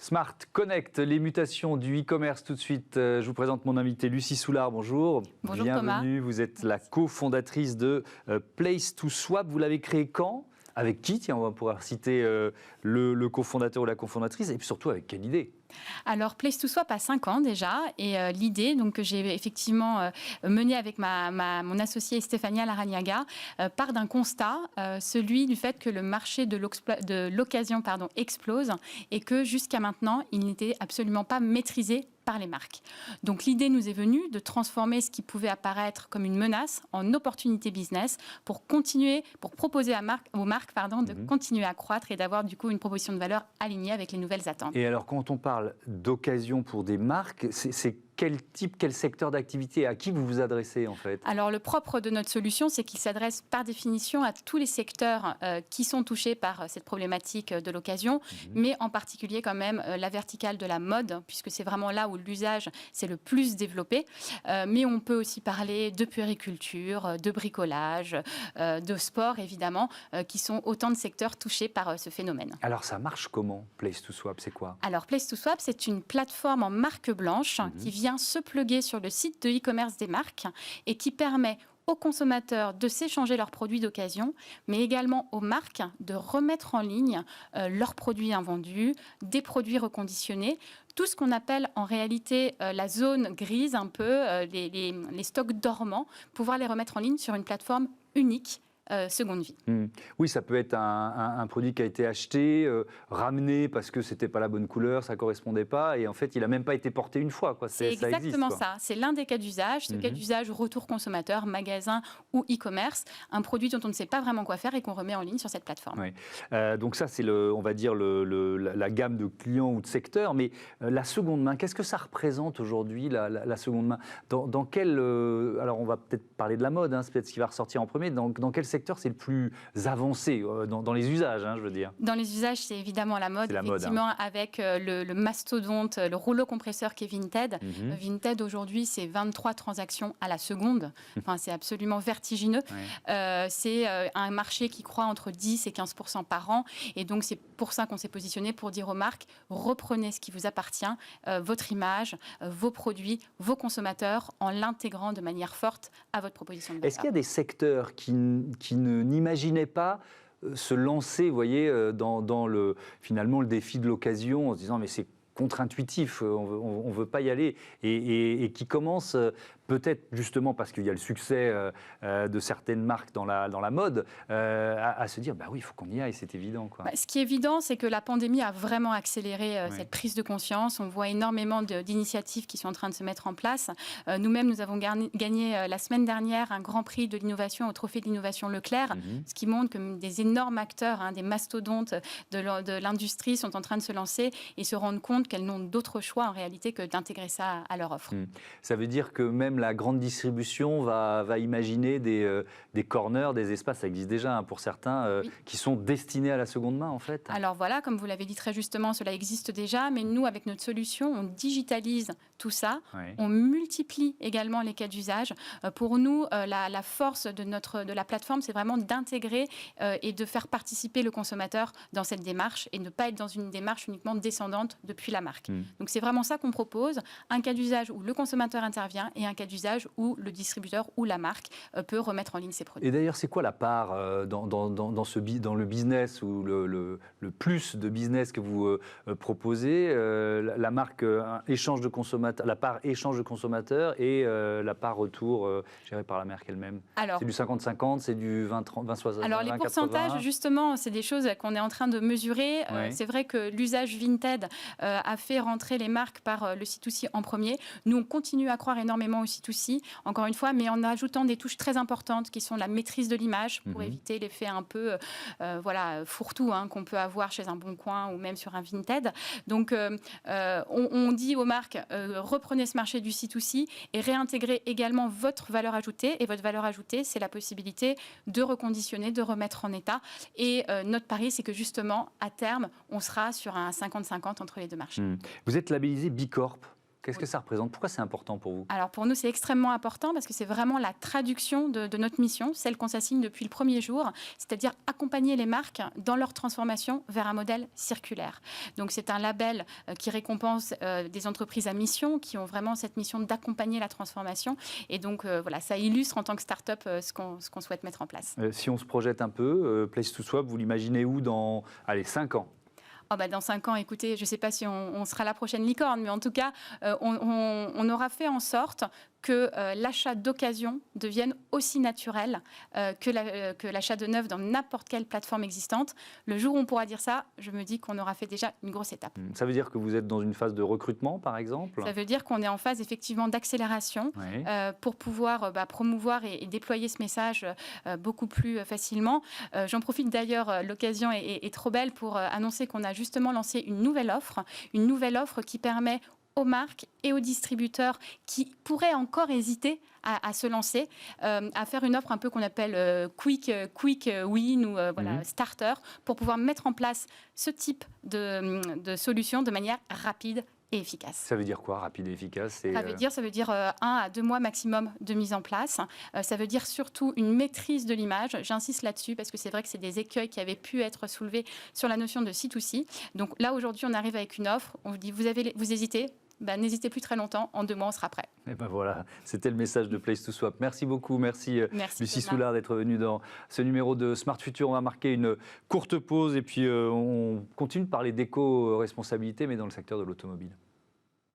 Smart Connect, les mutations du e-commerce. Tout de suite, je vous présente mon invité Lucie Soulard. Bonjour. Bonjour Bienvenue. Thomas. Vous êtes la cofondatrice de Place to Swap. Vous l'avez créé quand? Avec qui? Tiens, on va pouvoir citer le cofondateur ou la cofondatrice. Et puis surtout, avec quelle idée? Alors, Place to Swap a 5 ans déjà, et l'idée donc, que j'ai effectivement menée avec mon associée Stéphania Larrañaga part d'un constat, celui du fait que le marché de l'occasion explose et que jusqu'à maintenant, il n'était absolument pas maîtrisé par les marques. Donc l'idée nous est venue de transformer ce qui pouvait apparaître comme une menace en opportunité business pour proposer aux marques de continuer à croître et d'avoir du coup une proposition de valeur alignée avec les nouvelles attentes. Et alors quand on parle d'occasion pour des marques, c'est quel secteur d'activité? À qui vous vous adressez en fait? Alors le propre de notre solution, c'est qu'il s'adresse par définition à tous les secteurs qui sont touchés par cette problématique de l'occasion, mais en particulier quand même la verticale de la mode, puisque c'est vraiment là où l'usage s'est le plus développé. Mais on peut aussi parler de puériculture, de bricolage, de sport évidemment, qui sont autant de secteurs touchés par ce phénomène. Alors ça marche comment, Place to Swap? C'est quoi? Alors Place to Swap, c'est une plateforme en marque blanche qui vient se plugger sur le site de e-commerce des marques et qui permet aux consommateurs de s'échanger leurs produits d'occasion, mais également aux marques de remettre en ligne leurs produits invendus, des produits reconditionnés, tout ce qu'on appelle en réalité la zone grise, un peu les stocks dormants, pouvoir les remettre en ligne sur une plateforme unique. Seconde vie. Oui, ça peut être un produit qui a été acheté, ramené parce que c'était pas la bonne couleur, ça correspondait pas, et en fait, il a même pas été porté une fois. C'est exactement ça. C'est l'un des cas d'usage. Ce cas d'usage, retour consommateur, magasin ou e-commerce, un produit dont on ne sait pas vraiment quoi faire et qu'on remet en ligne sur cette plateforme. Oui. Donc ça, c'est on va dire la gamme de clients ou de secteurs. Mais la seconde main, qu'est-ce que ça représente aujourd'hui, la seconde main? Dans quel alors, on va peut-être parler de la mode, c'est peut-être ce qui va ressortir en premier. Dans quel secteur c'est le plus avancé dans les usages, je veux dire? Dans les usages, c'est évidemment la mode, effectivement, avec le mastodonte, le rouleau compresseur qui est Vinted. Vinted, aujourd'hui, c'est 23 transactions à la seconde. Enfin, c'est absolument vertigineux. C'est un marché qui croît entre 10 et 15% par an. Et donc, c'est pour ça qu'on s'est positionné pour dire aux marques, reprenez ce qui vous appartient, votre image, vos produits, vos consommateurs, en l'intégrant de manière forte à votre proposition de valeur. Est-ce qu'il y a des secteurs qui n'imaginaient pas se lancer, vous voyez, dans finalement le défi de l'occasion, en se disant mais c'est contre-intuitif, on ne veut pas y aller, et qui commencent peut-être justement parce qu'il y a le succès de certaines marques dans la mode, à se dire bah oui, il faut qu'on y aille, c'est évident, quoi. Ce qui est évident, c'est que la pandémie a vraiment accéléré cette prise de conscience. On voit énormément d'initiatives qui sont en train de se mettre en place. Nous-mêmes, nous avons gagné la semaine dernière un grand prix de l'innovation au Trophée de l'innovation Leclerc, ce qui montre que des énormes acteurs, des mastodontes de l'industrie sont en train de se lancer et se rendre compte qu'elles n'ont d'autre choix en réalité que d'intégrer ça à leur offre. Ça veut dire que même la grande distribution va imaginer des corners, des espaces, ça existe déjà pour certains, qui sont destinés à la seconde main en fait. Alors voilà, comme vous l'avez dit très justement, cela existe déjà, mais nous avec notre solution, on digitalise tout ça, on multiplie également les cas d'usage. Pour nous, la force de la plateforme, c'est vraiment d'intégrer et de faire participer le consommateur dans cette démarche et ne pas être dans une démarche uniquement descendante depuis la marque. Donc c'est vraiment ça qu'on propose, un cas d'usage où le consommateur intervient et un cas d'usage où le distributeur ou la marque peut remettre en ligne ses produits. Et d'ailleurs, c'est quoi la part dans le business ou le plus de business que vous proposez, la marque échange de consommateurs, la part échange de consommateurs et la part retour gérée par la marque elle-même? C'est du 50-50, c'est du 20-60? Alors les pourcentages, justement, c'est des choses qu'on est en train de mesurer. C'est vrai que l'usage Vinted a fait rentrer les marques par le C2C en premier. Nous, on continue à croire énormément au C2C, encore une fois, mais en ajoutant des touches très importantes qui sont la maîtrise de l'image pour éviter l'effet un peu fourre-tout qu'on peut avoir chez un Boncoin ou même sur un Vinted. Donc, on dit aux marques, reprenez ce marché du C2C et réintégrez également votre valeur ajoutée. Et votre valeur ajoutée, c'est la possibilité de reconditionner, de remettre en état. Et notre pari, c'est que justement, à terme, on sera sur un 50-50 entre les deux marchés. Vous êtes labellisé Bicorp. Qu'est-ce que ça représente? Pourquoi c'est important pour vous? Alors pour nous, c'est extrêmement important parce que c'est vraiment la traduction de notre mission, celle qu'on s'assigne depuis le premier jour, c'est-à-dire accompagner les marques dans leur transformation vers un modèle circulaire. Donc c'est un label qui récompense des entreprises à mission qui ont vraiment cette mission d'accompagner la transformation. Et donc voilà, ça illustre en tant que start-up ce qu'on souhaite mettre en place. Si on se projette un peu, Place to Swap, vous l'imaginez où dans 5 ans? Oh bah dans 5 ans, écoutez, je ne sais pas si on sera la prochaine licorne, mais en tout cas, on aura fait en sorte que l'achat d'occasion devienne aussi naturel que l'achat de neuf dans n'importe quelle plateforme existante. Le jour où on pourra dire ça, je me dis qu'on aura fait déjà une grosse étape. Ça veut dire que vous êtes dans une phase de recrutement, par exemple? Ça veut dire qu'on est en phase effectivement d'accélération pour pouvoir promouvoir et déployer ce message beaucoup plus facilement. J'en profite d'ailleurs, l'occasion est trop belle pour annoncer qu'on a justement lancé une nouvelle offre qui permet aux marques et aux distributeurs qui pourraient encore hésiter à se lancer, à faire une offre un peu qu'on appelle quick win ou starter, pour pouvoir mettre en place ce type de solution de manière rapide et efficace. Ça veut dire quoi, rapide et efficace? Ça veut dire 1 à 2 mois maximum de mise en place. Ça veut dire surtout une maîtrise de l'image. J'insiste là-dessus parce que c'est vrai que c'est des écueils qui avaient pu être soulevés sur la notion de C2C. Donc là, aujourd'hui, on arrive avec une offre. On vous dit, vous hésitez? N'hésitez plus très longtemps, en 2 mois on sera prêt. Et voilà, c'était le message de Place to Swap. Merci beaucoup, merci Lucie Soulard d'être venue dans ce numéro de Smart Future. On va marquer une courte pause et puis on continue de parler d'éco-responsabilité, mais dans le secteur de l'automobile.